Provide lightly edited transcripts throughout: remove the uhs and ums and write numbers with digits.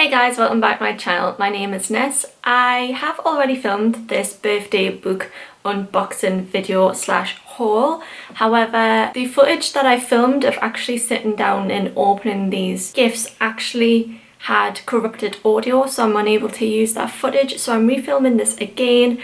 Hey guys, welcome back to my channel. My name is Ness. I have already filmed this birthday book unboxing video slash haul. However, the footage that I filmed of actually sitting down and opening these gifts actually had corrupted audio, so I'm unable to use that footage. So I'm refilming this again.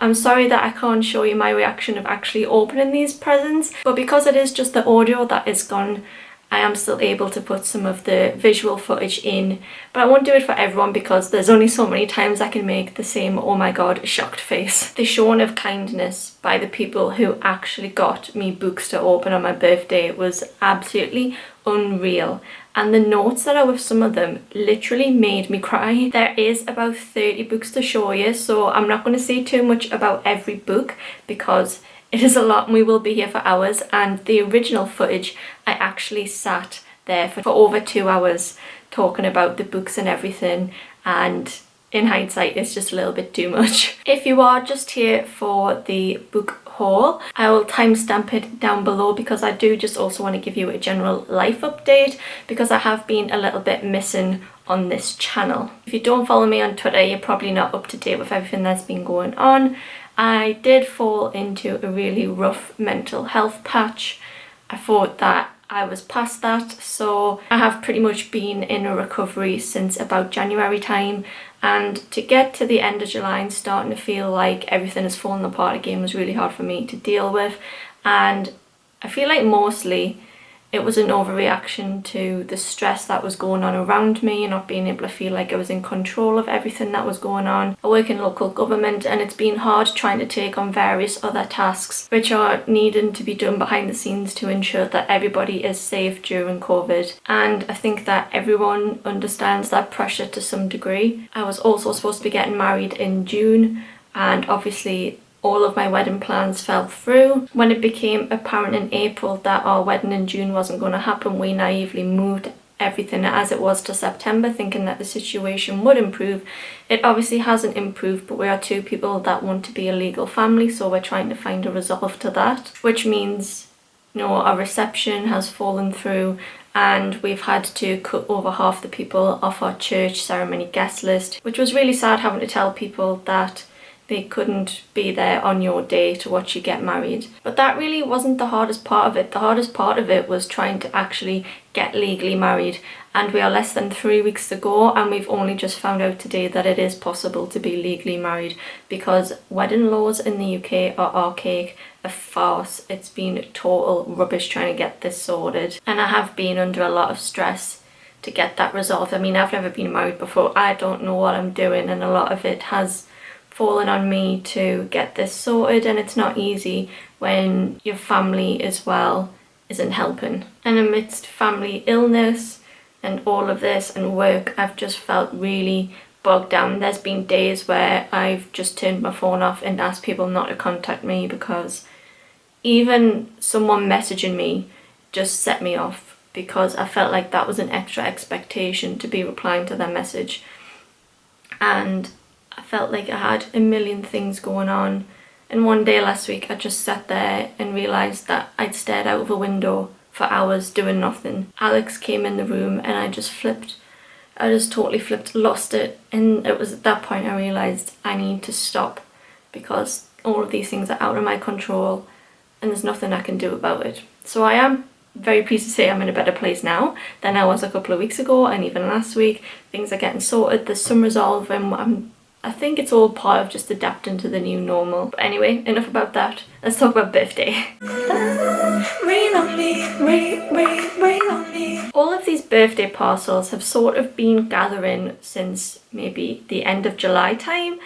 I'm sorry that I can't show you my reaction of actually opening these presents, but because it is just the audio that is gone, I am still able to put some of the visual footage in, but I won't do it for everyone because there's only so many times I can make the same oh my god shocked face. The showing of kindness by the people who actually got me books to open on my birthday was absolutely unreal, and the notes that are with some of them literally made me cry. There is about 30 books to show you, so I'm not going to say too much about every book because it is a lot and we will be here for hours. And the original footage, I actually sat there for over 2 hours talking about the books and everything, and in hindsight it's just a little bit too much. If you are just here for the book haul, I will timestamp it down below because I do just also want to give you a general life update because I have been a little bit missing on this channel. If you don't follow me on Twitter, you're probably not up to date with everything that's been going on. I did fall into a really rough mental health patch. I thought that I was past that, so I have pretty much been in a recovery since about January time, and to get to the end of July and starting to feel like everything has fallen apart again was really hard for me to deal with. And I feel like mostly it was an overreaction to the stress that was going on around me and not being able to feel like I was in control of everything that was going on. I work in local government and it's been hard trying to take on various other tasks which are needing to be done behind the scenes to ensure that everybody is safe during COVID. And I think that everyone understands that pressure to some degree. I was also supposed to be getting married in June, and obviously all of my wedding plans fell through. When it became apparent in April that our wedding in June wasn't going to happen, we naively moved everything as it was to September, thinking that the situation would improve. It obviously hasn't improved, but we are two people that want to be a legal family, so we're trying to find a resolve to that, which means, you know, our reception has fallen through and we've had to cut over half the people off our church ceremony guest list, which was really sad having to tell people that they couldn't be there on your day to watch you get married. But that really wasn't the hardest part of it. The hardest part of it was trying to actually get legally married, and we are less than 3 weeks to go, and we've only just found out today that it is possible to be legally married because wedding laws in the UK are archaic, a farce. It's been total rubbish trying to get this sorted, and I have been under a lot of stress to get that resolved. I mean, I've never been married before. I don't know what I'm doing, and a lot of it has fallen on me to get this sorted, and it's not easy when your family as well isn't helping. And amidst family illness and all of this and work, I've just felt really bogged down. There's been days where I've just turned my phone off and asked people not to contact me because even someone messaging me just set me off, because I felt like that was an extra expectation to be replying to their message. And I felt like I had a million things going on, and one day last week I just sat there and realised that I'd stared out of a window for hours doing nothing. Alex came in the room and I just totally flipped, lost it, and it was at that point I realised I need to stop because all of these things are out of my control and there's nothing I can do about it. So I am very pleased to say I'm in a better place now than I was a couple of weeks ago, and even last week. Things are getting sorted, there's some resolve, and I think it's all part of just adapting to the new normal. But anyway, enough about that. Let's talk about birthday. Rain on me, rain on me. All of these birthday parcels have sort of been gathering since maybe the end of July time,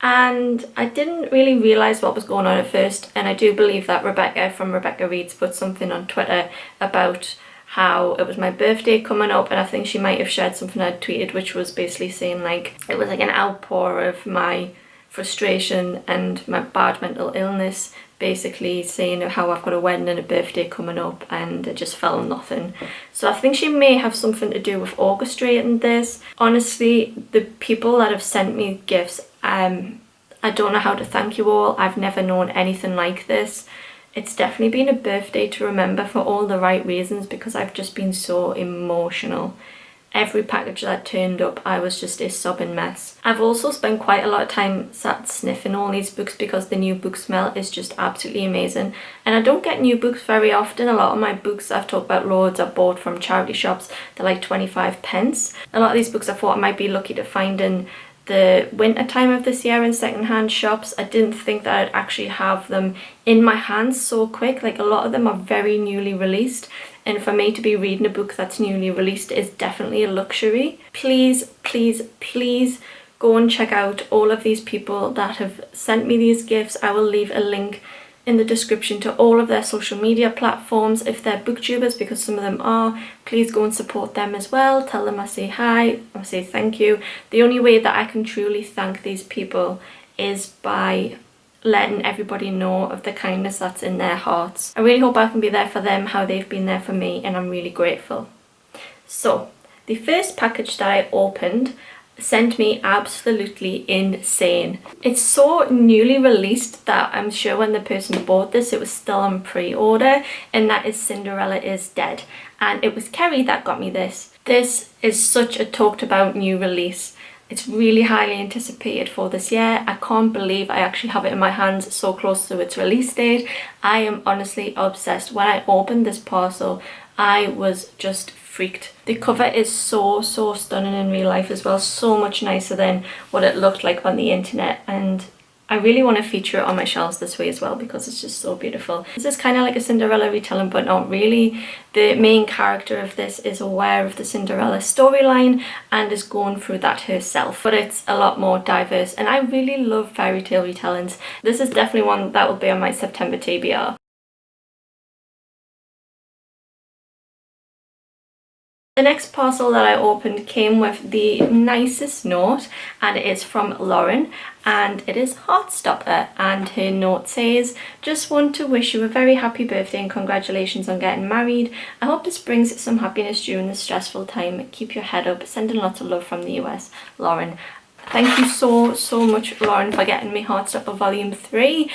and I didn't really realise what was going on at first. And I do believe that Rebecca from Rebecca Reads put something on Twitter about how it was my birthday coming up, and I think she might have shared something I'd tweeted which was basically saying like it was like an outpour of my frustration and my bad mental illness, basically saying how I've got a wedding and a birthday coming up and it just fell on nothing. So I think she may have something to do with orchestrating this. Honestly, the people that have sent me gifts, I don't know how to thank you all. I've never known anything like this. It's definitely been a birthday to remember for all the right reasons because I've just been so emotional every package that turned up, I was just a sobbing mess. I've also spent quite a lot of time sat sniffing all these books because the new book smell is just absolutely amazing. And I don't get new books very often. A lot of my books I've talked about loads are bought from charity shops. They're like 25 pence. A lot of these books I thought I might be lucky to find in the winter time of this year in secondhand shops. I didn't think that I'd actually have them in my hands so quick. Like, a lot of them are very newly released, and for me to be reading a book that's newly released is definitely a luxury. Please, please, please go and check out all of these people that have sent me these gifts. I will leave a link in the description to all of their social media platforms. If they're booktubers, because some of them are, please go and support them as well. Tell them I say hi, I say thank you. The only way that I can truly thank these people is by letting everybody know of the kindness that's in their hearts. I really hope I can be there for them how they've been there for me, and I'm really grateful. So the first package that I opened sent me absolutely insane. It's so newly released that I'm sure when the person bought this it was still on pre-order, and that is Cinderella is Dead. And it was Kerry that got me this. This is such a talked about new release. It's really highly anticipated for this year. I can't believe I actually have it in my hands so close to its release date. I am honestly obsessed. When I opened this parcel, I was just freaked. The cover is so stunning in real life as well. So much nicer than what it looked like on the internet. And I really want to feature it on my shelves this way as well because it's just so beautiful. This is kind of like a Cinderella retelling, but not really. The main character of this is aware of the Cinderella storyline and is going through that herself, but it's a lot more diverse, and I really love fairy tale retellings. This is definitely one that will be on my September TBR. The next parcel that I opened came with the nicest note, and it is from Lauren, and it is Heartstopper, and her note says, "Just want to wish you a very happy birthday and congratulations on getting married. I hope this brings some happiness during this stressful time. Keep your head up. Sending lots of love from the US, Lauren." Thank you so much, Lauren, for getting me Heartstopper Volume 3.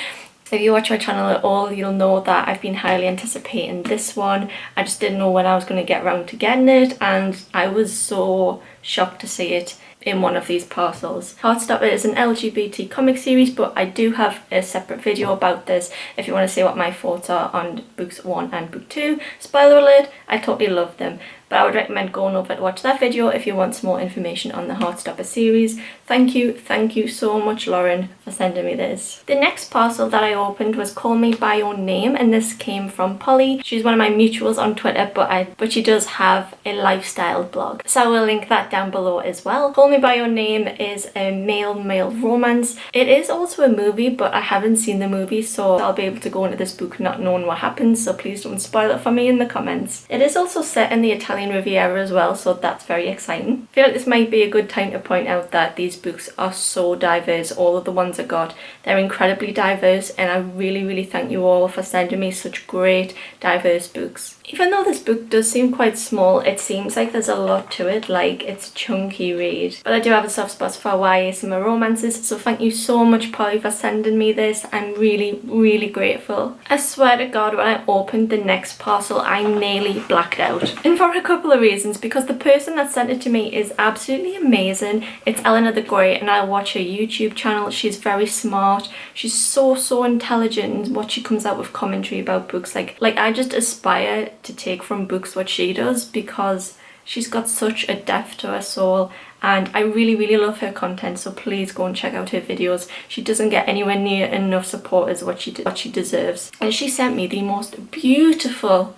If you watch my channel at all, you'll know that I've been highly anticipating this one. I just didn't know when I was going to get around to getting it, and I was so shocked to see it in one of these parcels. Heartstopper is an LGBT comic series, but I do have a separate video about this if you want to see what my thoughts are on books 1 and book 2. Spoiler alert, I totally love them, but I would recommend going over to watch that video if you want some more information on the Heartstopper series. Thank you so much, Lauren, for sending me this. The next parcel that I opened was Call Me By Your Name, and this came from Polly. She's one of my mutuals on Twitter, but she does have a lifestyle blog, so I will link that down below as well. Call Me By Your Name is a male romance. It is also a movie, but I haven't seen the movie, so I'll be able to go into this book not knowing what happens, so please don't spoil it for me in the comments. It is also set in the Italian Riviera as well, so that's very exciting. I feel like this might be a good time to point out that these books are so diverse. All of the ones I got, they're incredibly diverse, and I really thank you all for sending me such great diverse books. Even though this book does seem quite small, it seems like there's a lot to it, like it's a chunky read. But I do have a soft spot for YA summer romances, so thank you so much, Polly, for sending me this. I'm really grateful. I swear to God, when I opened the next parcel, I nearly blacked out. And for a couple of reasons, because the person that sent it to me is absolutely amazing. It's Eleanor the Great, and I watch her YouTube channel. She's very smart. She's so intelligent in what she comes out with commentary about books. Like I just aspire to take from books what she does, because she's got such a depth to her soul, and I really love her content, so please go and check out her videos. She doesn't get anywhere near enough support as what she deserves. And she sent me the most beautiful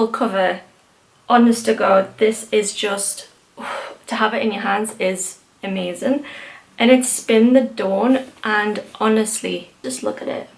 cover. Honest to God, this is just, to have it in your hands is amazing. And it's Spin the Dawn, and honestly, just look at it.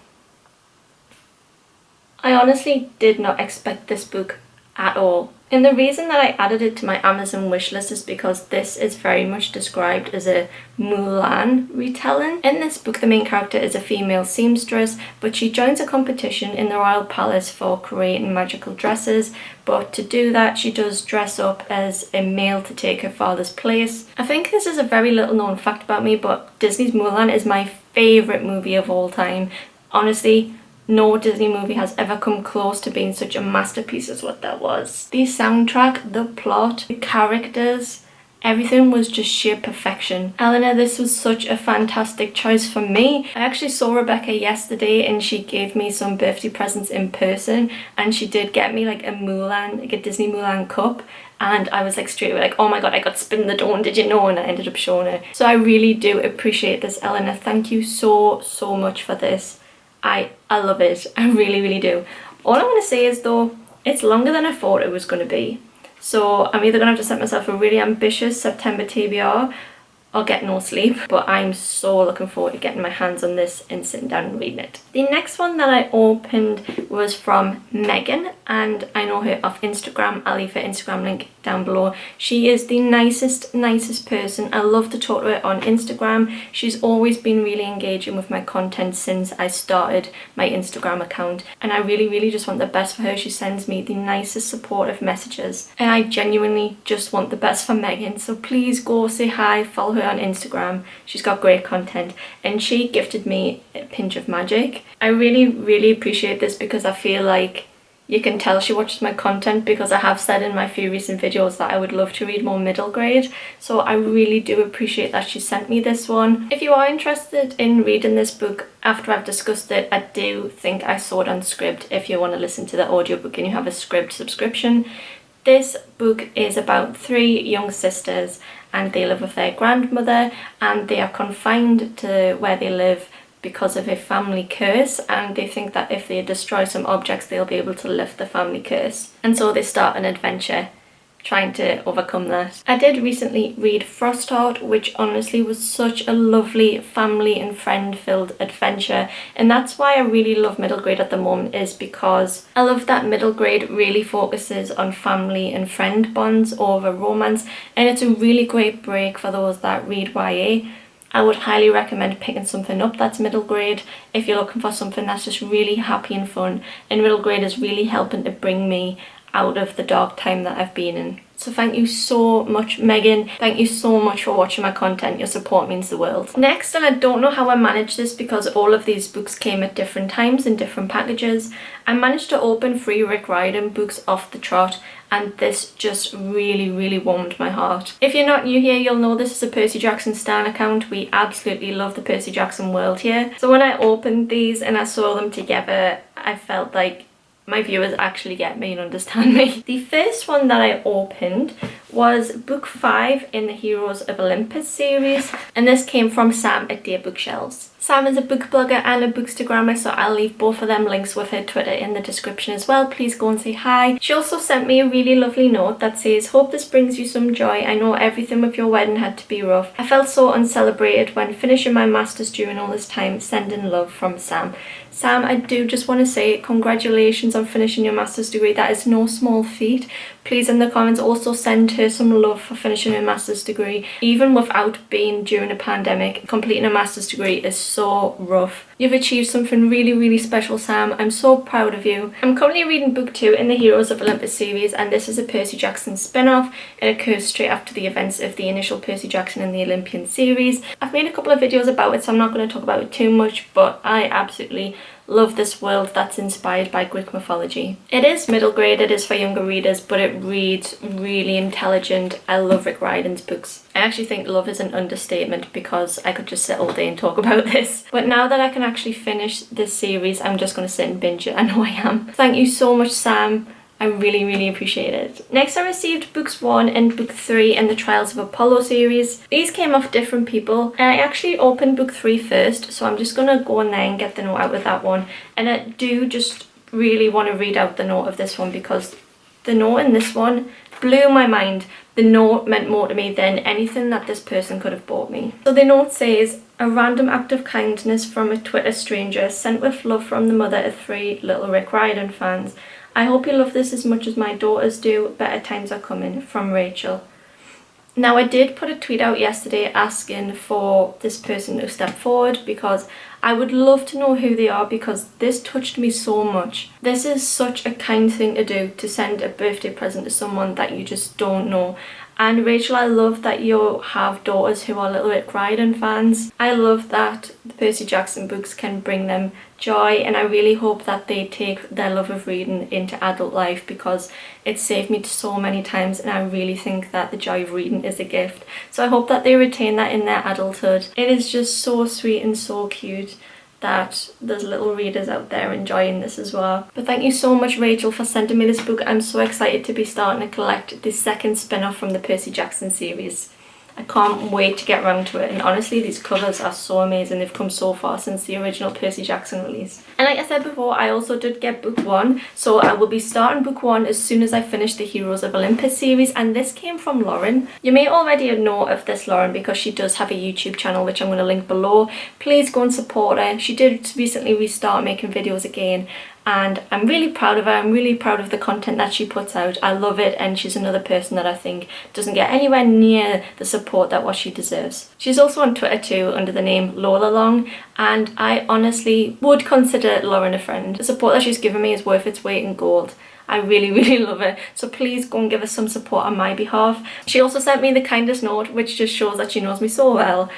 I honestly did not expect this book at all. And the reason that I added it to my Amazon wishlist is because this is very much described as a Mulan retelling. In this book, the main character is a female seamstress, but she joins a competition in the royal palace for creating magical dresses. But to do that, she does dress up as a male to take her father's place. I think this is a very little known fact about me, but Disney's Mulan is my favourite movie of all time. Honestly, no Disney movie has ever come close to being such a masterpiece as what that was. The soundtrack, the plot, the characters, everything was just sheer perfection. Eleanor, this was such a fantastic choice for me. I actually saw Rebecca yesterday and she gave me some birthday presents in person, and she did get me like a Mulan, like a Disney Mulan cup, and I was like straight away like, oh my god, I got Spin the Dawn, did you know? And I ended up showing her. So I really do appreciate this, Eleanor. Thank you so much for this. I love it. I really do. All I'm going to say is though, it's longer than I thought it was going to be. So I'm either going to have to set myself a really ambitious September TBR or get no sleep, but I'm so looking forward to getting my hands on this and sitting down and reading it. The next one that I opened was from Megan, and I know her off Instagram. I'll leave her Instagram link down below. She is the nicest person. I love to talk to her on Instagram. She's always been really engaging with my content since I started my Instagram account, and I really just want the best for her. She sends me the nicest supportive messages, and I genuinely just want the best for Megan. So please go say hi, follow her on Instagram. She's got great content, and she gifted me a pinch of magic. I really appreciate this because I feel like you can tell she watches my content, because I have said in my few recent videos that I would love to read more middle grade. So I really do appreciate that she sent me this one. If you are interested in reading this book after I've discussed it, I do think I saw it on Scribd if you want to listen to the audiobook and you have a Scribd subscription. This book is about 3 young sisters, and they live with their grandmother, and they are confined to where they live because of a family curse, and they think that if they destroy some objects they'll be able to lift the family curse, and so they start an adventure trying to overcome that. I did recently read Frostheart, which honestly was such a lovely family and friend filled adventure, and that's why I really love middle grade at the moment, is because I love that middle grade really focuses on family and friend bonds over romance, and it's a really great break for those that read YA. I would highly recommend picking something up that's middle grade if you're looking for something that's just really happy and fun, and middle grade is really helping to bring me out of the dark time that I've been in. So thank you so much, Megan. Thank you so much for watching my content. Your support means the world. Next, and I don't know how I managed this because all of these books came at different times in different packages, I managed to open 3 Rick Riordan books off the trot, and this just really warmed my heart. If you're not new here, you'll know this is a Percy Jackson stan account. We absolutely love the Percy Jackson world here. So when I opened these and I saw them together, I felt like my viewers actually get me and understand me. The first one that I opened was book 5 in the Heroes of Olympus series, and this came from Sam at Dear Bookshelves. Sam is a book blogger and a bookstagrammer, so I'll leave both of them links with her Twitter in the description as well. Please go and say hi. She also sent me a really lovely note that says, "Hope this brings you some joy. I know everything with your wedding had to be rough. I felt so uncelebrated when finishing my masters during all this time. Sending love from Sam." Sam, I do just want to say congratulations on finishing your master's degree. That is no small feat. Please in the comments also send her some love for finishing her master's degree. Even without being during a pandemic, completing a master's degree is so rough. You've achieved something really special, Sam. I'm so proud of you. I'm currently reading book 2 in the Heroes of Olympus series, and this is a Percy Jackson spin-off. It occurs straight after the events of the initial Percy Jackson and the Olympian series. I've made a couple of videos about it, so I'm not going to talk about it too much, but I absolutely love this world that's inspired by Greek mythology. It is middle grade, it is for younger readers, but it reads really intelligent. I love Rick Riordan's books. I actually think love is an understatement because I could just sit all day and talk about this. But now that I can actually finish this series, I'm just going to sit and binge it. I know I am. Thank you so much, Sam. I really appreciate it. Next, I received books 1 and book 3 in the Trials of Apollo series. These came off different people, and I actually opened book 3 first, so I'm just gonna go in there and get the note out with that one. And I do just really want to read out the note of this one because the note in this one blew my mind. The note meant more to me than anything that this person could have bought me. So the note says, "A random act of kindness from a Twitter stranger sent with love from the mother of 3 little Rick Riordan fans. I hope you love this as much as my daughters do. Better times are coming. From Rachel." Now, I did put a tweet out yesterday asking for this person to step forward because I would love to know who they are, because this touched me so much. This is such a kind thing to do, to send a birthday present to someone that you just don't know. And Rachel, I love that you have daughters who are Little Red Riding fans. I love that the Percy Jackson books can bring them joy, and I really hope that they take their love of reading into adult life, because it's saved me so many times, and I really think that the joy of reading is a gift. So I hope that they retain that in their adulthood. It is just so sweet and so cute that there's little readers out there enjoying this as well. But thank you so much, Rachel, for sending me this book. I'm so excited to be starting to collect the second spin-off from the Percy Jackson series. I can't wait to get around to it, and honestly these covers are so amazing. They've come so far since the original Percy Jackson release. And like I said before, I also did get book 1, so I will be starting book 1 as soon as I finish the Heroes of Olympus series, and this came from Lauren. You may already know of this Lauren because she does have a YouTube channel which I'm going to link below. Please go and support her. She did recently restart making videos again, and I'm really proud of her. I'm really proud of the content that she puts out. I love it, and she's another person that I think doesn't get anywhere near the support that what she deserves. She's also on Twitter too under the name Lola Long, and I honestly would consider Lauren a friend. The support that she's given me is worth its weight in gold. I really love her, so please go and give her some support on my behalf. She also sent me the kindest note, which just shows that she knows me so well.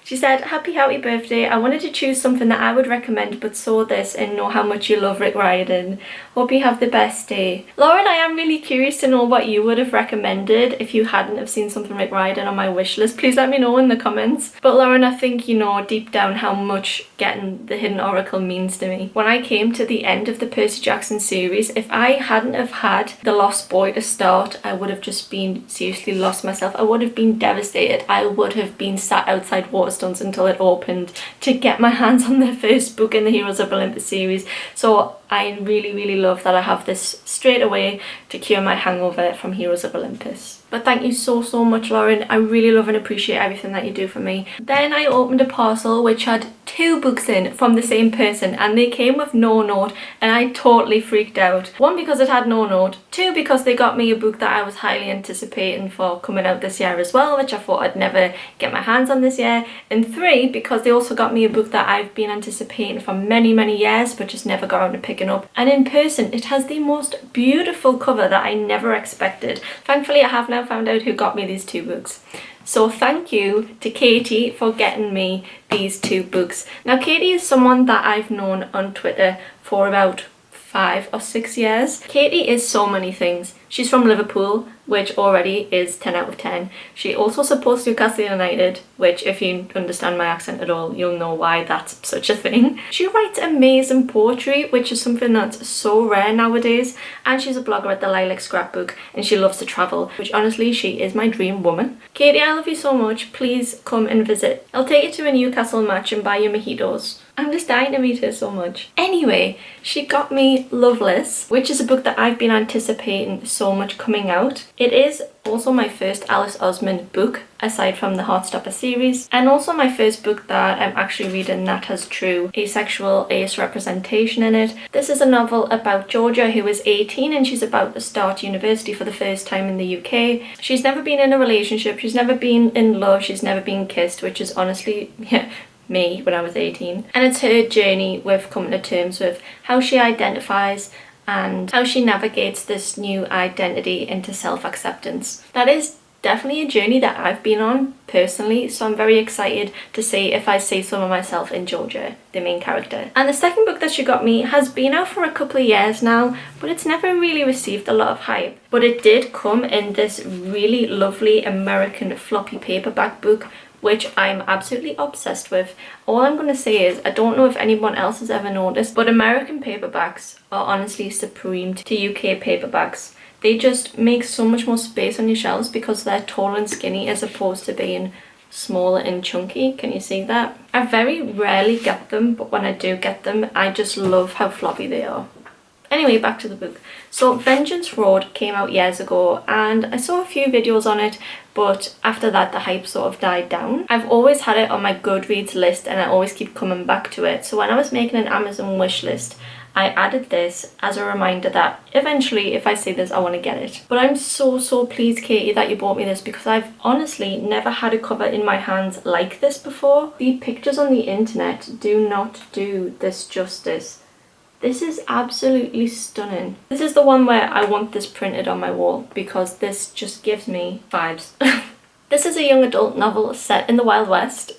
She said, happy birthday. I wanted to choose something that I would recommend, but saw this and know how much you love Rick Riordan. Hope you have the best day. Lauren, I am really curious to know what you would have recommended if you hadn't have seen something Rick Riordan on my wish list. Please let me know in the comments. But Lauren, I think you know deep down how much getting the Hidden Oracle means to me. When I came to the end of the Percy Jackson series, if I hadn't have had The Lost Boy to start, I would have just been seriously lost myself. I would have been devastated. I would have been sat outside Waterstones until it opened to get my hands on the first book in the Heroes of Olympus series. So I really love that I have this straight away to cure my hangover from Heroes of Olympus. But thank you so much, Lauren. I really love and appreciate everything that you do for me. Then I opened a parcel which had 2 books in from the same person, and they came with no note, and I totally freaked out. 1, because it had no note. 2, because they got me a book that I was highly anticipating for coming out this year as well, which I thought I'd never get my hands on this year. And 3, because they also got me a book that I've been anticipating for many years but just never got around to picking up. And in person, it has the most beautiful cover that I never expected. Thankfully, I have now found out who got me these 2 books. So thank you to Katie for getting me these 2 books. Now Katie is someone that I've known on Twitter for about 5 or 6 years. Katie is so many things. She's from Liverpool, which already is 10 out of 10. She also supports Newcastle United, which if you understand my accent at all, you'll know why that's such a thing. She writes amazing poetry, which is something that's so rare nowadays. And she's a blogger at the Lilac Scrapbook, and she loves to travel, which honestly, she is my dream woman. Katie, I love you so much. Please come and visit. I'll take you to a Newcastle match and buy you mojitos. I'm just dying to meet her so much. Anyway, she got me Loveless, which is a book that I've been anticipating so much coming out. It is also my first Alice Osman book, aside from the Heartstopper series, and also my first book that I'm actually reading that has true asexual ace representation in it. This is a novel about Georgia, who is 18 and she's about to start university for the first time in the UK. She's never been in a relationship, she's never been in love, she's never been kissed, which is honestly, me when I was 18. And it's her journey with coming to terms with how she identifies and how she navigates this new identity into self-acceptance. That is definitely a journey that I've been on personally, so I'm very excited to see if I see some of myself in Georgia, the main character. And the second book that she got me has been out for a couple of years now, but it's never really received a lot of hype. But it did come in this really lovely American floppy paperback book, which I'm absolutely obsessed with. All I'm going to say is, I don't know if anyone else has ever noticed, but American paperbacks are honestly supreme to UK paperbacks. They just make so much more space on your shelves because they're tall and skinny as opposed to being smaller and chunky. Can you see that? I very rarely get them, but when I do get them, I just love how floppy they are. Anyway, back to the book. So Vengeance Road came out years ago and I saw a few videos on it, but after that the hype sort of died down. I've always had it on my Goodreads list and I always keep coming back to it. So when I was making an Amazon wish list, I added this as a reminder that eventually if I see this I want to get it. But I'm so pleased, Katie, that you bought me this because I've honestly never had a cover in my hands like this before. The pictures on the internet do not do this justice. This is absolutely stunning. This is the one where I want this printed on my wall because this just gives me vibes. This is a young adult novel set in the Wild West.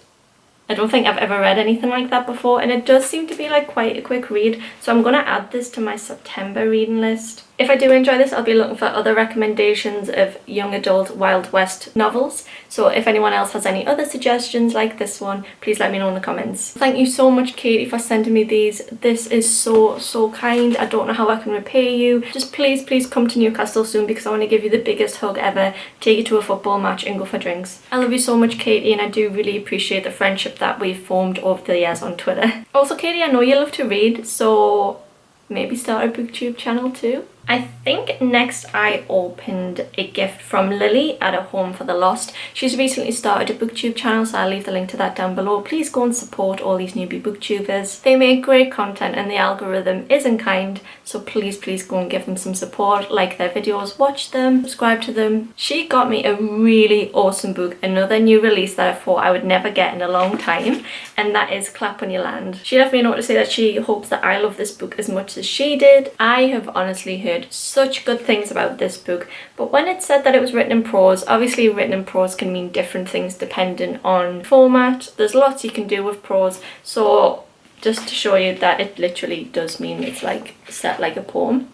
I don't think I've ever read anything like that before, and it does seem to be like quite a quick read, so I'm going to add this to my September reading list. If I do enjoy this, I'll be looking for other recommendations of young adult Wild West novels, so if anyone else has any other suggestions like this one, please let me know in the comments. Thank you so much, Katie, for sending me these. This is so kind. I don't know how I can repay you. Just please come to Newcastle soon because I want to give you the biggest hug ever, take you to a football match and go for drinks. I love you so much, Katie, and I do really appreciate the friendship that we've formed over the years on Twitter. Also, Katie, I know you love to read, so maybe start a Booktube channel too. I think next I opened a gift from Lily at A Home for the Lost. She's recently started a Booktube channel, so I'll leave the link to that down below. Please go and support all these newbie booktubers. They make great content and the algorithm isn't kind, so please go and give them some support. Like their videos, watch them, subscribe to them. She got me a really awesome book, another new release that I thought I would never get in a long time, and that is Clap When You Land. She left me a note to say that she hopes that I love this book as much as she did. I have honestly heard such good things about this book, but when it said that it was written in prose, obviously written in prose can mean different things depending on format. There's lots you can do with prose, so just to show you that it literally does mean it's like set like a poem.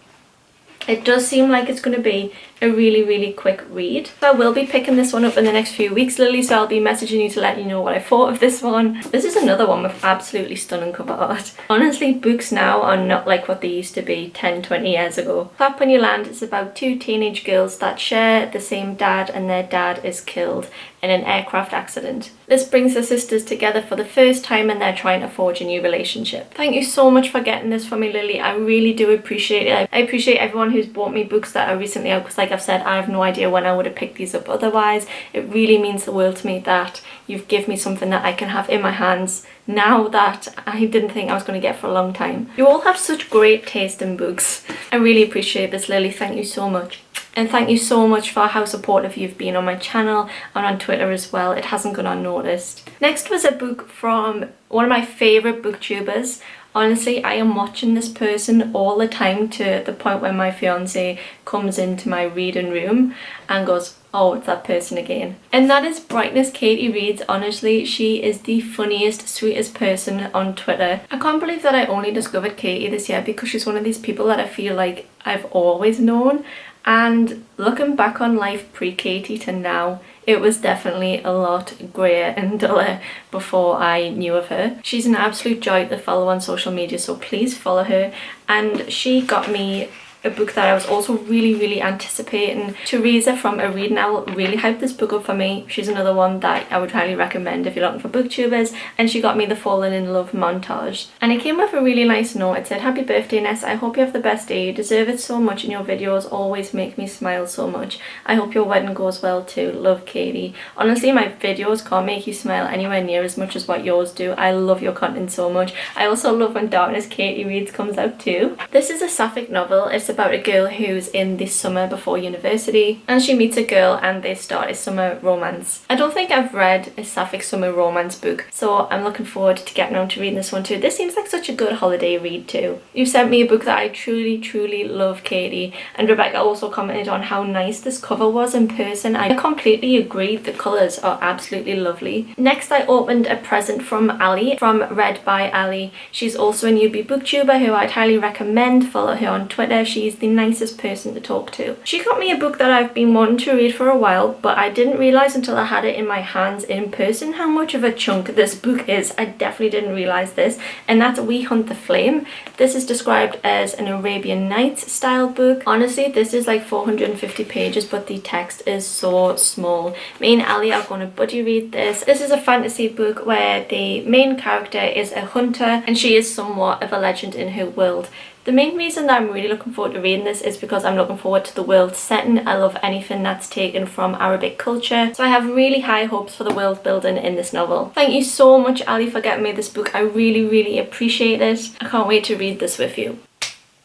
It does seem like it's going to be a really quick read. So I will be picking this one up in the next few weeks, Lily, so I'll be messaging you to let you know what I thought of this one. This is another one with absolutely stunning cover art. Honestly, books now are not like what they used to be 10-20 years ago. Clap When You Land is about two teenage girls that share the same dad, and their dad is killed in an aircraft accident. This brings the sisters together for the first time and they're trying to forge a new relationship. Thank you so much for getting this for me, Lily. I really do appreciate it. I appreciate everyone who's bought me books that are recently out because, like I've said, I have no idea when I would have picked these up otherwise. It really means the world to me that you've given me something that I can have in my hands now that I didn't think I was going to get for a long time. You all have such great taste in books. I really appreciate this, Lily. Thank you so much. And thank you so much for how supportive you've been on my channel and on Twitter as well. It hasn't gone unnoticed. Next was a book from one of my favourite booktubers. Honestly, I am watching this person all the time to the point where my fiance comes into my reading room and goes, oh, it's that person again. And that is Brightness Katie Reads. Honestly, she is the funniest, sweetest person on Twitter. I can't believe that I only discovered Katie this year because she's one of these people that I feel like I've always known. And looking back on life pre-Katie to now, it was definitely a lot greyer and duller before I knew of her. She's an absolute joy to follow on social media, so please follow her. And she got me a book that I was also really anticipating. Teresa from A Read Now really hyped this book up for me. She's another one that I would highly recommend if you're looking for booktubers, and she got me the Fallen in Love montage. And it came with a really nice note. It said, "Happy birthday, Ness. I hope you have the best day. You deserve it so much, and your videos always make me smile so much. I hope your wedding goes well too. Love, Katie." Honestly, my videos can't make you smile anywhere near as much as what yours do. I love your content so much. I also love when Darkness Katie Reads comes out too. This is a sapphic novel. It's about a girl who's in the summer before university, and she meets a girl and they start a summer romance. I don't think I've read a sapphic summer romance book, so I'm looking forward to getting on to reading this one too. This seems like such a good holiday read too. You sent me a book that I truly love, Katie, and Rebecca also commented on how nice this cover was in person. I completely agree, the colours are absolutely lovely. Next, I opened a present from Ali, from Read by Ali. She's also a newbie booktuber who I'd highly recommend. Follow her on Twitter. She's the nicest person to talk to. She got me a book that I've been wanting to read for a while, but I didn't realise until I had it in my hands in person how much of a chunk this book is. I definitely didn't realise this, and that's We Hunt the Flame. This is described as an Arabian Nights style book. Honestly, this is like 450 pages, but the text is so small. Me and Ali are going to buddy read this. This is a fantasy book where the main character is a hunter and she is somewhat of a legend in her world. The main reason that I'm really looking forward to reading this is because I'm looking forward to the world setting. I love anything that's taken from Arabic culture, so I have really high hopes for the world building in this novel. Thank you so much, Ali, for getting me this book. I really appreciate it. I can't wait to read this with you.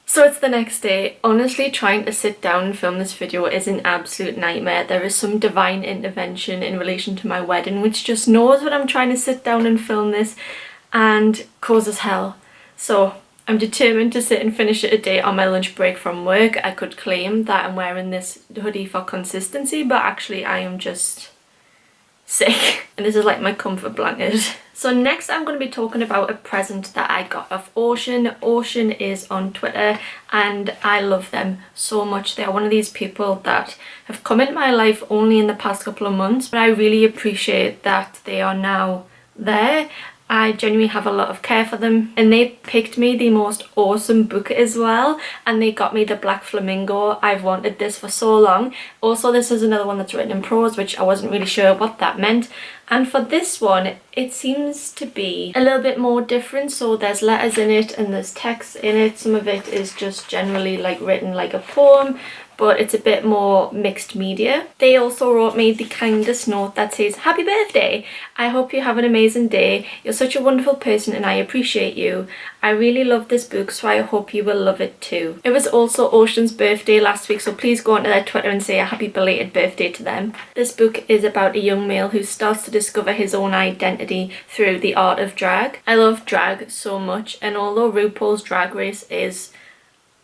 So it's the next day. Honestly, trying to sit down and film this video is an absolute nightmare. There is some divine intervention in relation to my wedding which just knows when I'm trying to sit down and film this and causes hell. So I'm determined to sit and finish it a day on my lunch break from work. I could claim that I'm wearing this hoodie for consistency, but actually I am just sick. And this is like my comfort blanket. So next I'm going to be talking about a present that I got off Ocean. Ocean is on Twitter and I love them so much. They are one of these people that have come into my life only in the past couple of months, but I really appreciate that they are now there. I genuinely have a lot of care for them, and they picked me the most awesome book as well, and they got me the Black Flamingo. I've wanted this for so long. Also, this is another one that's written in prose, which I wasn't really sure what that meant. And for this one, it seems to be a little bit more different. So there's letters in it and there's text in it. Some of it is just generally like written like a poem, but it's a bit more mixed media. They also wrote me the kindest note that says, "Happy birthday! I hope you have an amazing day. You're such a wonderful person and I appreciate you. I really love this book, so I hope you will love it too." It was also Ocean's birthday last week, so please go onto their Twitter and say a happy belated birthday to them. This book is about a young male who starts to discover his own identity through the art of drag. I love drag so much, and although RuPaul's Drag Race is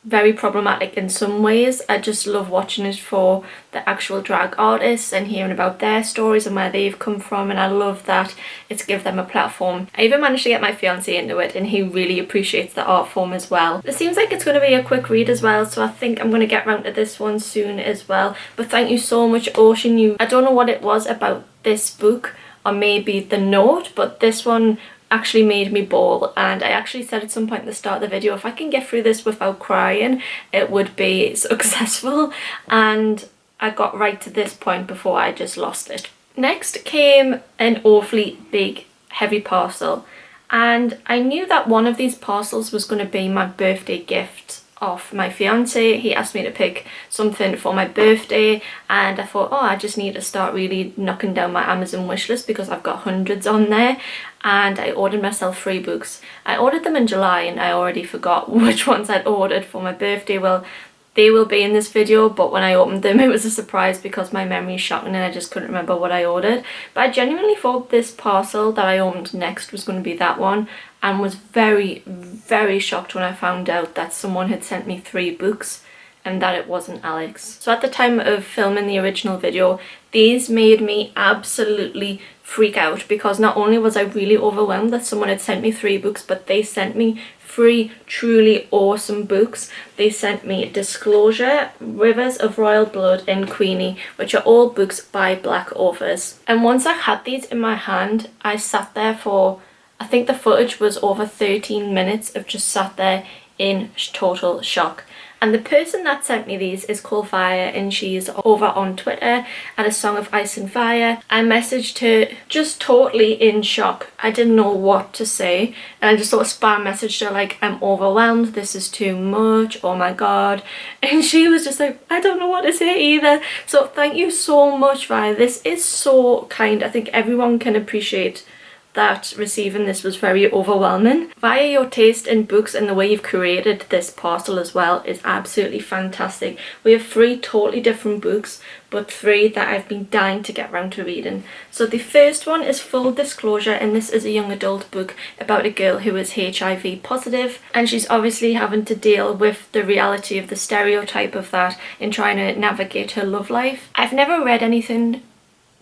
very problematic in some ways, I just love watching it for the actual drag artists and hearing about their stories and where they've come from, and I love that it's give them a platform. I even managed to get my fiance into it and he really appreciates the art form as well. It seems like it's going to be a quick read as well, so I think I'm going to get round to this one soon as well. But thank you so much, Ocean. I don't know what it was about this book, or maybe the note, but this one actually made me bawl, and I actually said at some point at the start of the video, if I can get through this without crying, it would be successful, and I got right to this point before I just lost it. Next came an awfully big heavy parcel, and I knew that one of these parcels was going to be my birthday gift off my fiance. He asked me to pick something for my birthday, and I thought, oh, I just need to start really knocking down my Amazon wishlist because I've got hundreds on there. And I ordered myself 3 books. I ordered them in July and I already forgot which ones I'd ordered for my birthday. Well, they will be in this video, but when I opened them it was a surprise because my memory is shocking and I just couldn't remember what I ordered. But I genuinely thought this parcel that I opened next was going to be that one, and was very, very shocked when I found out that someone had sent me 3 books and that it wasn't Alex. So at the time of filming the original video, these made me absolutely freak out, because not only was I really overwhelmed that someone had sent me 3 books, but they sent me 3 truly awesome books. They sent me Disclosure, Rivers of Royal Blood, and Queenie, which are all books by Black authors. And once I had these in my hand, I sat there for, I think the footage was over 13 minutes of just sat there in total shock. And the person that sent me these is called Fire, and she's over on Twitter at A Song of Ice and Fire. I messaged her just totally in shock. I didn't know what to say, and I just sort of spam messaged her like, I'm overwhelmed, this is too much, oh my god. And she was just like, I don't know what to say either. So thank you so much, Fire. This is so kind. I think everyone can appreciate that receiving this was very overwhelming. Via your taste in books and the way you've created this parcel as well is absolutely fantastic. We have 3 totally different books, but 3 that I've been dying to get round to reading. So the first one is Full Disclosure, and this is a young adult book about a girl who is HIV positive, and she's obviously having to deal with the reality of the stereotype of that in trying to navigate her love life. I've never read anything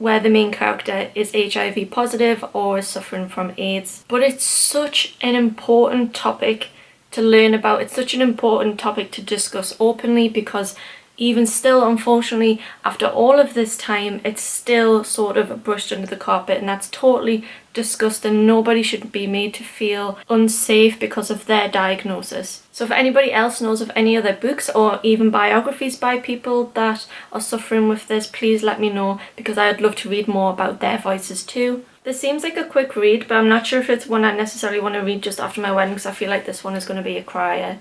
where the main character is HIV positive or is suffering from AIDS. But it's such an important topic to learn about. It's such an important topic to discuss openly, because even still, unfortunately, after all of this time, it's still sort of brushed under the carpet, and that's totally disgusting. Nobody should be made to feel unsafe because of their diagnosis. So if anybody else knows of any other books or even biographies by people that are suffering with this, please let me know, because I'd love to read more about their voices too. This seems like a quick read, but I'm not sure if it's one I necessarily want to read just after my wedding, because I feel like this one is going to be a crier.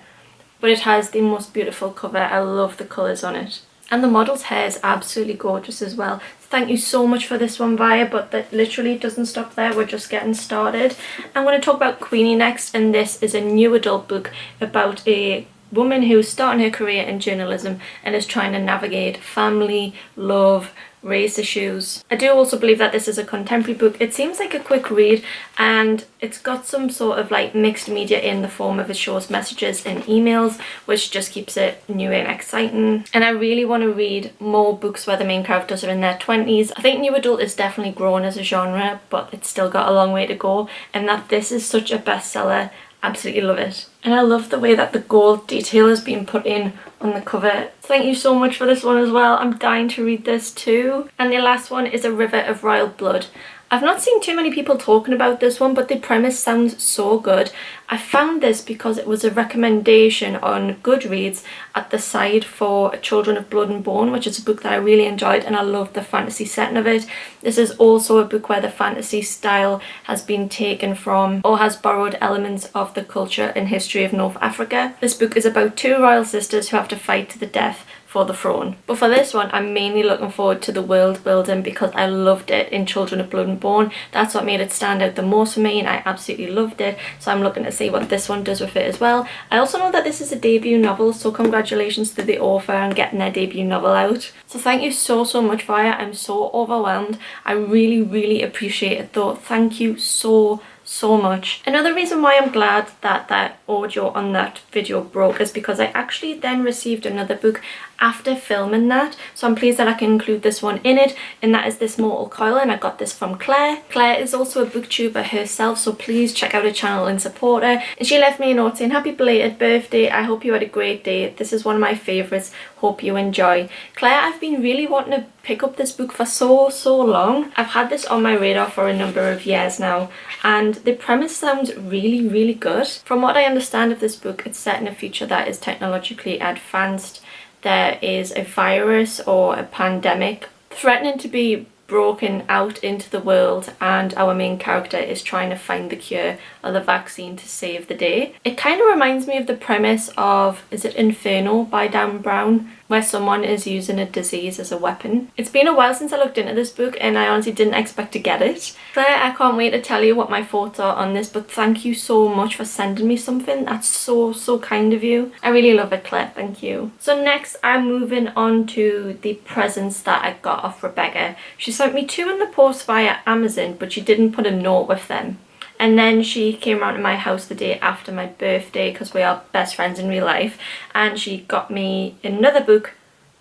But it has the most beautiful cover. I love the colours on it. And the model's hair is absolutely gorgeous as well. Thank you so much for this one, Via, but that literally doesn't stop there. We're just getting started. I'm going to talk about Queenie next, and this is a new adult book about a woman who's starting her career in journalism and is trying to navigate family, love, race issues. I do also believe that this is a contemporary book. It seems like a quick read, and it's got some sort of like mixed media in the form of it shows messages and emails, which just keeps it new and exciting. And I really want to read more books where the main characters are in their 20s. I think new adult is definitely growing as a genre, but it's still got a long way to go, and that this is such a bestseller. Absolutely love it. And I love the way that the gold detail has been put in on the cover. Thank you so much for this one as well. I'm dying to read this too. And the last one is A River of Royal Blood. I've not seen too many people talking about this one, but the premise sounds so good. I found this because it was a recommendation on Goodreads at the side for Children of Blood and Bone, which is a book that I really enjoyed, and I loved the fantasy setting of it. This is also a book where the fantasy style has been taken from or has borrowed elements of the culture and history of North Africa. This book is about two royal sisters who have to fight to the death for the throne. But for this one, I'm mainly looking forward to the world building because I loved it in Children of Blood and Bone. That's what made it stand out the most for me, and I absolutely loved it. So I'm looking to see what this one does with it as well. I also know that this is a debut novel, so congratulations to the author on getting their debut novel out. So thank you so much, Via. I'm so overwhelmed. I really appreciate it though. Thank you so much. Another reason why I'm glad that that audio on that video broke is because I actually then received another book after filming that, so I'm pleased that I can include this one in it, and that is This Mortal Coil, and I got this from Claire. Claire is also a booktuber herself, so please check out her channel and support her. And she left me a note saying, "Happy belated birthday, I hope you had a great day. This is one of my favourites, hope you enjoy." Claire, I've been really wanting to pick up this book for so long. I've had this on my radar for a number of years now, and the premise sounds really good. From what I understand of this book, it's set in a future that is technologically advanced. There is a virus or a pandemic threatening to be broken out into the world, and our main character is trying to find the cure or the vaccine to save the day. It kind of reminds me of the premise of, is it Inferno by Dan Brown, where someone is using a disease as a weapon. It's been a while since I looked into this book, and I honestly didn't expect to get it. Claire, I can't wait to tell you what my thoughts are on this, but thank you so much for sending me something. That's so kind of you. I really love it, Claire, thank you. So next I'm moving on to the presents that I got off Rebecca. She sent me two in the post via Amazon, but she didn't put a note with them. And then she came around to my house the day after my birthday, because we are best friends in real life, and she got me another book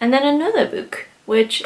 and then another book, which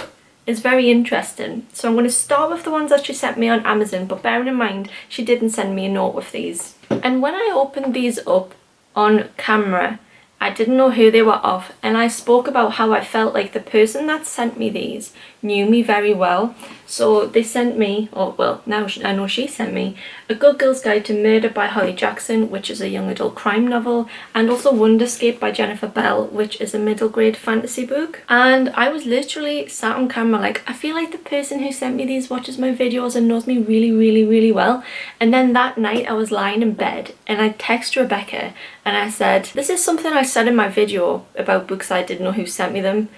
is very interesting. So I'm going to start with the ones that she sent me on Amazon, but bearing in mind she didn't send me a note with these. And when I opened these up on camera, I didn't know who they were of, and I spoke about how I felt like the person that sent me these knew me very well. So they sent me, or well, now I know she sent me, A Good Girl's Guide to Murder by Holly Jackson, which is a young adult crime novel, and also Wonderscape by Jennifer Bell, which is a middle grade fantasy book. And I was literally sat on camera like, I feel like the person who sent me these watches my videos and knows me really well. And then that night I was lying in bed and I texted Rebecca and I said, this is something I said in my video about books I didn't know who sent me them.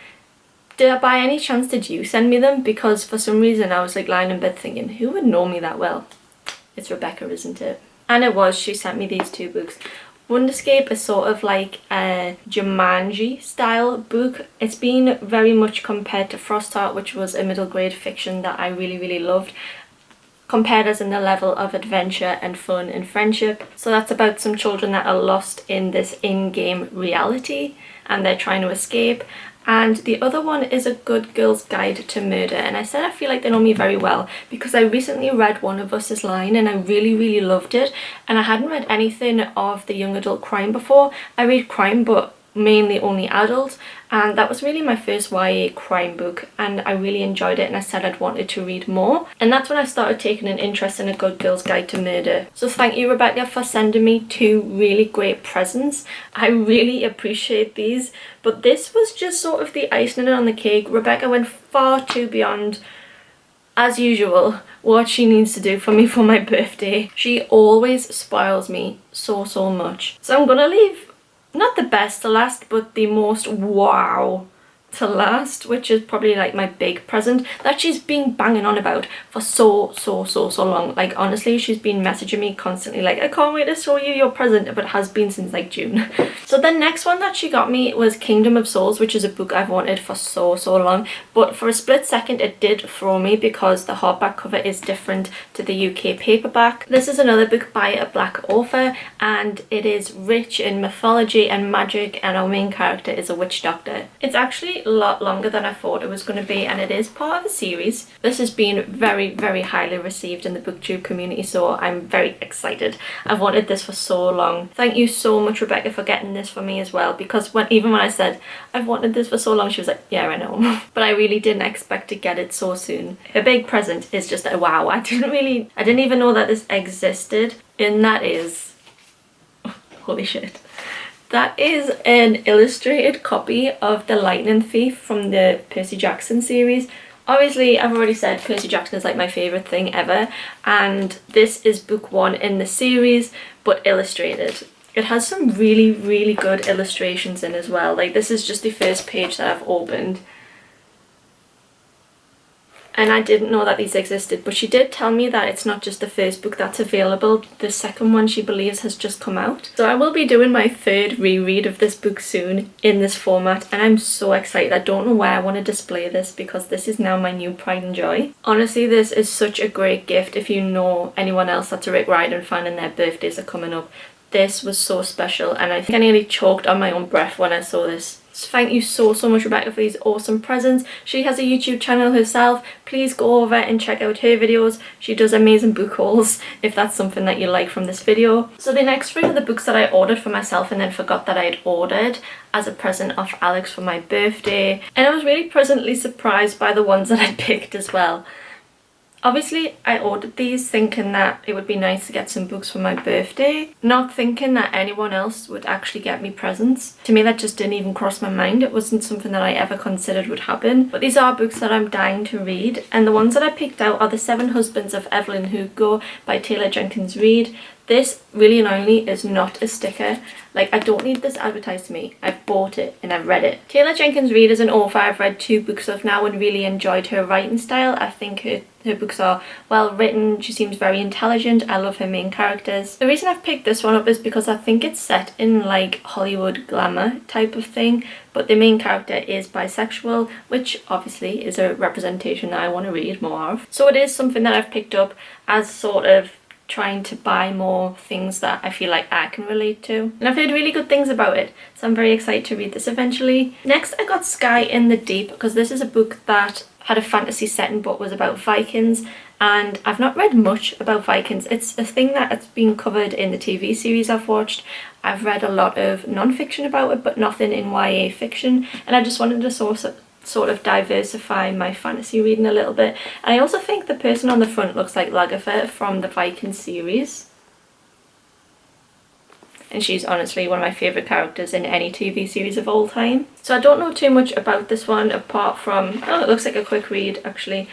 By any chance did you send me them? Because for some reason I was like lying in bed thinking, who would know me that well? It's Rebecca, isn't it? And it was. She sent me these two books. Wonderscape is sort of like a Jumanji style book. It's been very much compared to Frostheart, which was a middle grade fiction that I really loved, compared as in the level of adventure and fun and friendship. So that's about some children that are lost in this in-game reality and they're trying to escape. And the other one is A Good Girl's Guide to Murder, and I said I feel like they know me very well because I recently read One of Us Is Lying and I really loved it, and I hadn't read anything of the young adult crime before. I read crime but mainly only adult, and that was really my first YA crime book, and I really enjoyed it and I said I'd wanted to read more, and that's when I started taking an interest in A Good Girl's Guide to Murder. So thank you, Rebecca, for sending me two really great presents. I really appreciate these, but this was just sort of the icing on the cake. Rebecca went far too beyond, as usual, what she needs to do for me for my birthday. She always spoils me so much. So I'm gonna leave not the best to last, but the most wow to last, which is probably like my big present that she's been banging on about for so long. Like honestly, she's been messaging me constantly like, I can't wait to show you your present, but it has been since like June. So the next one that she got me was Kingdom of Souls, which is a book I've wanted for so long, but for a split second it did throw me because the hardback cover is different to the UK paperback. This is another book by a black author, and it is rich in mythology and magic, and our main character is a witch doctor. It's actually a lot longer than I thought it was going to be, and it is part of a series. This has been very highly received in the Booktube community, so I'm very excited. I've wanted this for so long. Thank you so much, Rebecca, for getting this for me as well, because even when I said I've wanted this for so long, she was like, yeah, I know. But I really didn't expect to get it so soon. Her big present is just a wow. I didn't even know that this existed, and that is, holy shit. That is an illustrated copy of The Lightning Thief from the Percy Jackson series. Obviously, I've already said Percy Jackson is like my favourite thing ever, and this is book 1 in the series, but illustrated. It has some really good illustrations in as well. Like, this is just the first page that I've opened. And I didn't know that these existed, but she did tell me that it's not just the first book that's available. The second one, she believes, has just come out. So I will be doing my 3rd reread of this book soon in this format, and I'm so excited. I don't know where I want to display this because this is now my new pride and joy. Honestly, this is such a great gift if you know anyone else that's a Rick Riordan fan and their birthdays are coming up. This was so special, and I think I nearly choked on my own breath when I saw this. So thank you so much, Rebecca, for these awesome presents. She has a YouTube channel herself. Please go over and check out her videos. She does amazing book hauls if that's something that you like from this video. So the next 3 are the books that I ordered for myself and then forgot that I had ordered as a present off Alex for my birthday. And I was really pleasantly surprised by the ones that I picked as well. Obviously, I ordered these thinking that it would be nice to get some books for my birthday, not thinking that anyone else would actually get me presents. To me, that just didn't even cross my mind. It wasn't something that I ever considered would happen. But these are books that I'm dying to read, and the ones that I picked out are The 7 Husbands of Evelyn Hugo by Taylor Jenkins Reid. This, really annoyingly, is not a sticker. Like, I don't need this advertised to me. I've bought it and I've read it. Taylor Jenkins Reid is an author I've read 2 books of now and really enjoyed her writing style. I think her books are well written. She seems very intelligent. I love her main characters. The reason I've picked this one up is because I think it's set in like Hollywood glamour type of thing, but the main character is bisexual, which obviously is a representation that I want to read more of. So it is something that I've picked up as sort of trying to buy more things that I feel like I can relate to, and I've heard really good things about it, so I'm very excited to read this eventually. Next, I got Sky in the Deep, because this is a book that had a fantasy setting but was about Vikings, and I've not read much about Vikings. It's a thing that's been covered in the TV series I've watched. I've read a lot of non-fiction about it, but nothing in YA fiction, and I just wanted to sort of diversify my fantasy reading a little bit. And I also think the person on the front looks like Lagertha from the Viking series, and she's honestly one of my favourite characters in any TV series of all time. So I don't know too much about this one apart from, oh, it looks like a quick read actually.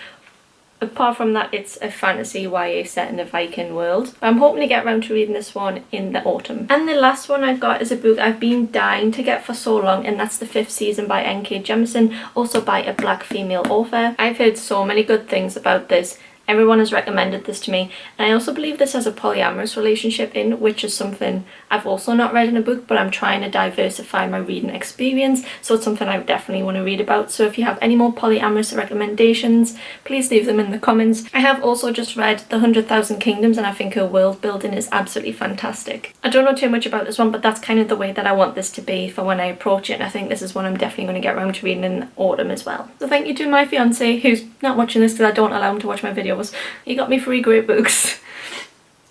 Apart from that, it's a fantasy YA set in a Viking world. I'm hoping to get around to reading this one in the autumn. And the last one I've got is a book I've been dying to get for so long, and that's The 5th Season by N.K. Jemisin, also by a black female author. I've heard so many good things about this. Everyone has recommended this to me, and I also believe this has a polyamorous relationship in, which is something I've also not read in a book, but I'm trying to diversify my reading experience, so it's something I definitely want to read about. So if you have any more polyamorous recommendations, please leave them in the comments. I have also just read The 100,000 Kingdoms, and I think her world building is absolutely fantastic. I don't know too much about this one, but that's kind of the way that I want this to be for when I approach it, and I think this is one I'm definitely going to get around to reading in the autumn as well. So thank you to my fiance, who's not watching this because I don't allow him to watch my videos. He got me 3 great books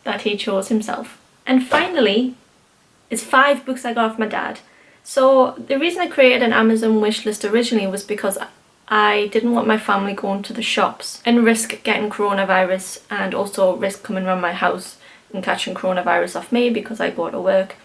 that he chose himself. And finally, it's 5 books I got off my dad. So the reason I created an Amazon wish list originally was because I didn't want my family going to the shops and risk getting coronavirus, and also risk coming around my house and catching coronavirus off me because I go to work.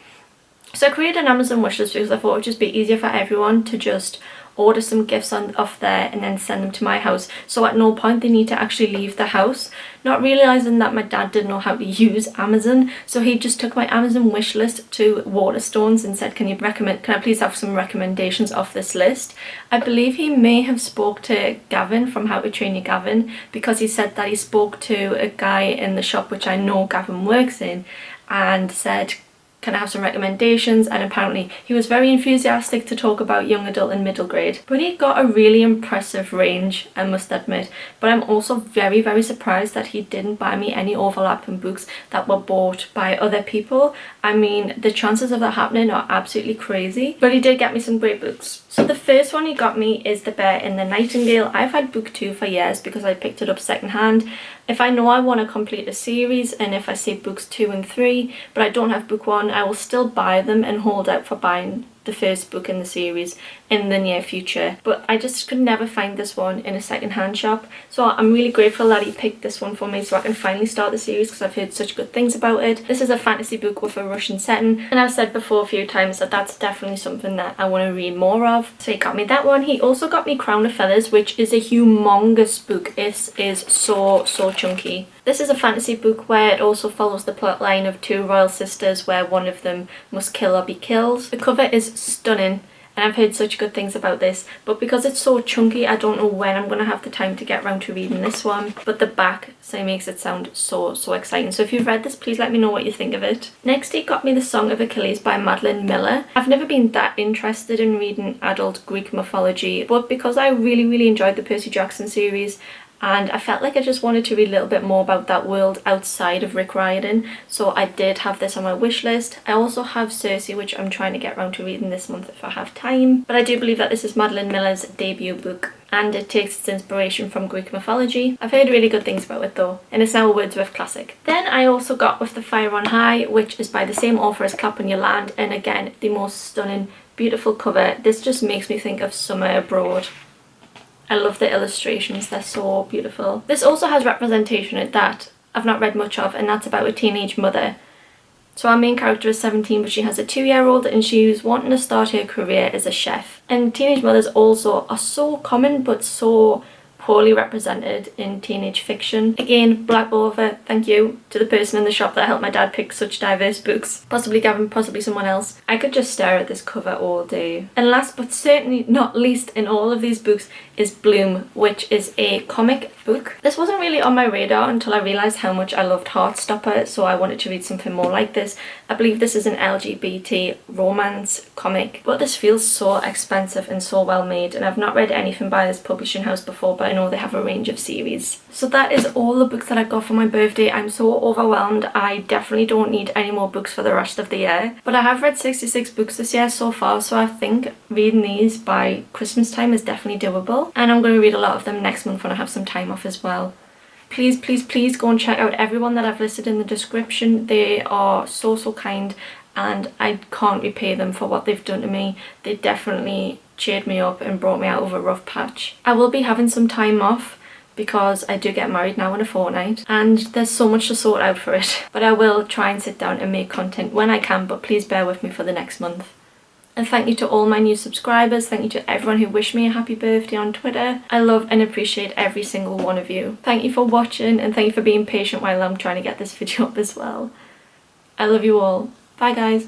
So I created an Amazon wish list because I thought it would just be easier for everyone to just order some gifts off there and then send them to my house. So at no point they need to actually leave the house. Not realising that my dad didn't know how to use Amazon, so he just took my Amazon wish list to Waterstones and said, can I please have some recommendations off this list? I believe he may have spoke to Gavin from How to Train Your Gavin, because he said that he spoke to a guy in the shop which I know Gavin works in and said, can I have some recommendations? And apparently he was very enthusiastic to talk about young adult and middle grade. But he got a really impressive range, I must admit. But I'm also very, very surprised that he didn't buy me any overlapping books that were bought by other people. I mean, the chances of that happening are absolutely crazy. But he did get me some great books. So the first one he got me is The Bear in the Nightingale. I've had Booktube for years because I picked it up secondhand. If I know I want to complete a series, and if I see books 2 and 3, but I don't have book 1, I will still buy them and hold out for buying the first book in the series in the near future. But I just could never find this one in a second-hand shop, so I'm really grateful that he picked this one for me so I can finally start the series, because I've heard such good things about it. This is a fantasy book with a Russian setting, and I've said before a few times that that's definitely something that I want to read more of, so he got me that one. He also got me Crown of Feathers, which is a humongous book. It is so chunky. This is a fantasy book where it also follows the plot line of 2 royal sisters where one of them must kill or be killed. The cover is stunning and I've heard such good things about this, but because it's so chunky I don't know when I'm going to have the time to get around to reading this one. But the back makes it sound so exciting. So if you've read this, please let me know what you think of it. Next he got me The Song of Achilles by Madeline Miller. I've never been that interested in reading adult Greek mythology, but because I really enjoyed the Percy Jackson series, and I felt like I just wanted to read a little bit more about that world outside of Rick Riordan, so I did have this on my wish list. I also have Circe, which I'm trying to get around to reading this month if I have time. But I do believe that this is Madeline Miller's debut book, and it takes its inspiration from Greek mythology. I've heard really good things about it though, and it's now a Wordsworth classic. Then I also got With the Fire on High, which is by the same author as Clap on Your Land, and again, the most stunning, beautiful cover. This just makes me think of summer abroad. I love the illustrations, they're so beautiful. This also has representation in that I've not read much of, and that's about a teenage mother. So our main character is 17, but she has a 2-year-old and she's wanting to start her career as a chef. And teenage mothers also are so common but so poorly represented in teenage fiction. Again, black author, thank you to the person in the shop that helped my dad pick such diverse books. Possibly Gavin, possibly someone else. I could just stare at this cover all day. And last but certainly not least in all of these books is Bloom, which is a comic book. This wasn't really on my radar until I realised how much I loved Heartstopper, so I wanted to read something more like this. I believe this is an LGBT romance comic, but this feels so expensive and so well made, and I've not read anything by this publishing house before, but I know they have a range of series. So that is all the books that I got for my birthday. I'm so overwhelmed. I definitely don't need any more books for the rest of the year, but I have read 66 books this year so far, so I think reading these by Christmas time is definitely doable, and I'm going to read a lot of them next month when I have some time off as well. Please go and check out everyone that I've listed in the description. They are so kind, and I can't repay them for what they've done to me. They definitely cheered me up and brought me out of a rough patch. I will be having some time off because I do get married now in a fortnight and there's so much to sort out for it. But I will try and sit down and make content when I can, but please bear with me for the next month. And thank you to all my new subscribers. Thank you to everyone who wished me a happy birthday on Twitter. I love and appreciate every single one of you. Thank you for watching, and thank you for being patient while I'm trying to get this video up as well. I love you all. Bye guys.